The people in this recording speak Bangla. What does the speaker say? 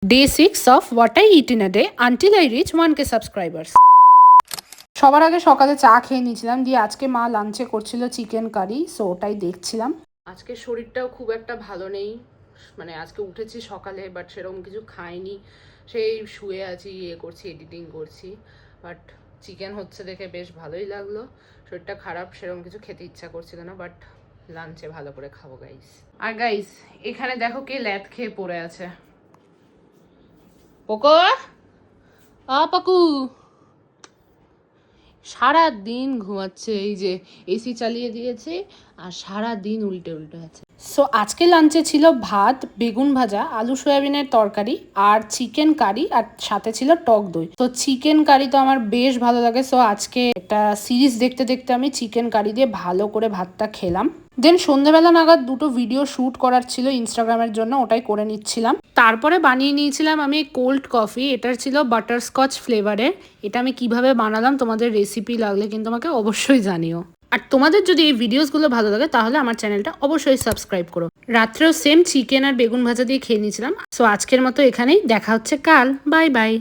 Day 6 of What I Eat in a Day Until I Reach 1K Subscribers. সবার আগে সকালে চা খেয়ে নিয়েছিলাম, দিয়ে আজকে মা লাঞ্চে করছিল চিকেন কারি, সো ওটাই দেখছিলাম। আজকে শরীরটাও খুব একটা ভালো নেই, মানে আজকে উঠেছি সকালে বাট সেরকম কিছু খাইনি, সেই শুয়ে আছি, করছি, এডিটিং করছি। বাট চিকেন হচ্ছে দেখে বেশ ভালোই লাগলো। শরীরটা খারাপ, সেরকম কিছু খেতে ইচ্ছা করছিল না, বাট লাঞ্চে ভালো করে খাবো গাইস। আর গাইস এখানে দেখো কে ল্যাদ খেয়ে পড়ে আছে। পোকো, পাকু সারা দিন ঘুমাচ্ছে, এই যে এসি চালিয়ে দিয়েছে আর সারা দিন উল্টে উল্টে আছে। সো আজকে লাঞ্চে ছিল ভাত, বেগুন ভাজা, আলু সয়াবিনের তরকারি আর চিকেন কারি, আর সাথে ছিল টক দই। তো চিকেন কারি তো আমার বেশ ভালো লাগে, সো আজকে একটা সিরিজ দেখতে দেখতে আমি চিকেন কারি দিয়ে ভালো করে ভাতটা খেলাম। দেন সন্ধ্যাবেলা নাগাদ দুটো ভিডিও শ্যুট করার ছিল ইনস্টাগ্রামের জন্য, ওটাই করে নিচ্ছিলাম। তারপরে বানিয়ে নিয়েছিলাম আমি কোল্ড কফি, এটার ছিল বাটারস্কচ ফ্লেভারের। এটা আমি কিভাবে বানালাম তোমাদের রেসিপি লাগলে কিন্তু আমাকে অবশ্যই জানিও। আর তোমাদের যদি এই ভিডিওসগুলো ভালো লাগে তাহলে আমার চ্যানেলটা অবশ্যই সাবস্ক্রাইব করো। রাত্রেও সেম চিকেন আর বেগুন ভাজা দিয়ে খেয়ে নিয়েছিলাম। সো আজকের মতো এখানেই, দেখা হচ্ছে কাল। Bye bye.